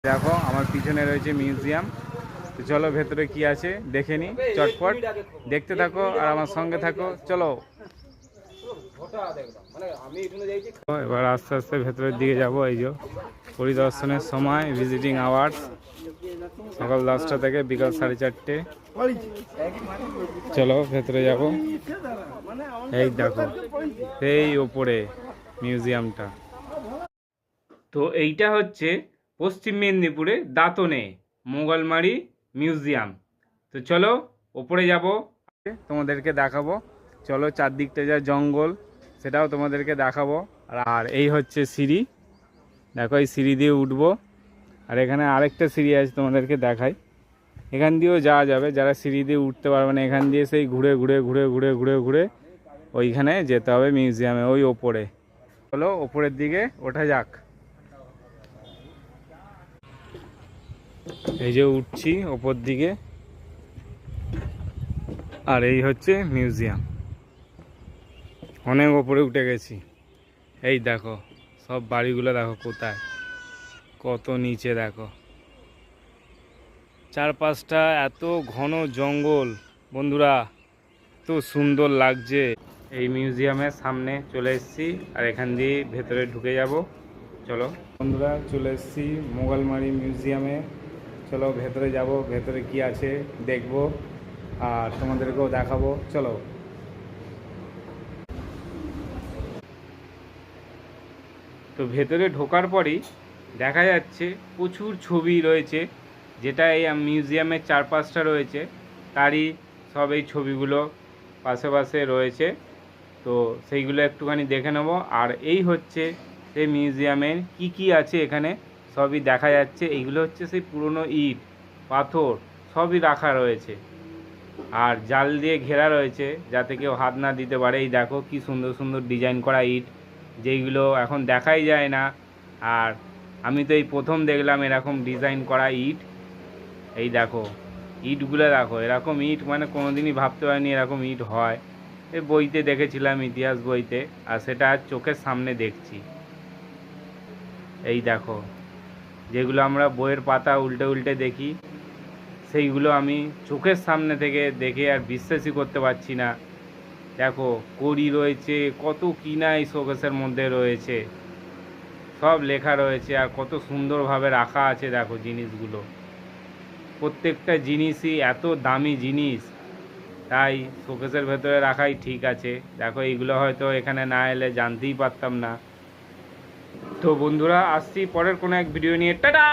দেখো আমার পিছনে রয়েছে মিউজিয়াম। তো চলো ভেতরে কি আছে দেখে নি চটপট, দেখতে থাকো আর আমার সঙ্গে থাকো। চলো এবার আস্তে আস্তে ভেতরের দিকে যাব। এই যে পরিদর্শনের সময়, ভিজিটিং আওয়ার্স সকাল 10টা থেকে বিকাল 4:30। চলো ভেতরে যাব। এই দেখো এই ওপরে মিউজিয়ামটা। তো এইটা হচ্ছে পশ্চিম মেদিনীপুরে দাঁতনে মোগলমারি মিউজিয়াম। তো চলো ওপরে যাব, তোমাদেরকে দেখাবো। চলো চারদিকটা যা জঙ্গল সেটাও তোমাদেরকে দেখাবো। আর এই হচ্ছে সিঁড়ি, দেখো এই সিঁড়ি দিয়ে উঠবো। আর এখানে আরেকটা সিঁড়ি আছে, তোমাদেরকে দেখাই। এখান দিয়েও যাওয়া যাবে, যারা সিঁড়ি দিয়ে উঠতে পারবে না এখান দিয়ে সেই ঘুরে ঘুরে ঘুরে ঘুরে ঘুরে ঘুরে ওইখানে যেতে হবে মিউজিয়ামে, ওই ওপরে। চলো ওপরের দিকে ওঠা যাক। এই যে উঠছি ওপর দিকে, আর এই হচ্ছে মিউজিয়াম। অনেক ওপরে উঠে গেছি। এই দেখো সব বাড়িগুলো দেখো কোথায়, কত নিচে দেখো। চারপাশটা এত ঘন জঙ্গল বন্ধুরা, এত সুন্দর লাগছে। এই মিউজিয়ামের সামনে চলে এসেছি, আর এখান দিয়ে ভেতরে ঢুকে যাব। চলো বন্ধুরা চলে এসেছি মোগলমারি মিউজিয়ামে। চলো ভেতরে যাব, ভেতরে কি আছে দেখব আর তোমাদেরকেও দেখাবো। চলো তো ভেতরে ঢোকার পরই দেখা যাচ্ছে প্রচুর ছবি রয়েছে, যেটা এই মিউজিয়ামের চারপাশটা রয়েছে তারই সব এই ছবিগুলো পাশে পাশে রয়েছে। তো সেইগুলো একটুখানি দেখে নেব। আর এই হচ্ছে সেই মিউজিয়ামের কি আছে এখানে সবই দেখা যাচ্ছে। এইগুলো হচ্ছে সেই পুরনো ইট পাথর সবই রাখা রয়েছে, আর জাল দিয়ে ঘেরা রয়েছে যাতে কেউ হাত না দিতে পারে। এই দেখো কি সুন্দর সুন্দর ডিজাইন করা ইট, যেইগুলো এখন দেখাই যায় না। আর আমি তো এই প্রথম দেখলাম এরকম ডিজাইন করা ইট। এই দেখো ইটগুলো দেখো, এরকম ইট মানে কোনোদিনই ভাবতে পারিনি এরকম ইট হয়। এই বইতে দেখেছিলাম, ইতিহাস বইতে, আর সেটা আজ চোখের সামনে দেখছি। এই দেখো যেগুলো আমরা বইয়ের পাতা উল্টে উল্টে দেখি, সেইগুলো আমি চোখের সামনে থেকে দেখে আর বিশ্বাসই করতে পারছি না। দেখো কড়ি রয়েছে, কত কি না এই শোকেসের মধ্যে রয়েছে, সব লেখা রয়েছে আর কত সুন্দরভাবে রাখা আছে। দেখো জিনিসগুলো, প্রত্যেকটা জিনিসই এত দামি জিনিস, তাই শোকেসের ভেতরে রাখাই ঠিক আছে। দেখো এইগুলো হয়তো এখানে না এলে জানতেই পারতাম না। তো বন্ধুরা আসছি পরের কোনো এক ভিডিও নিয়ে। টাটা।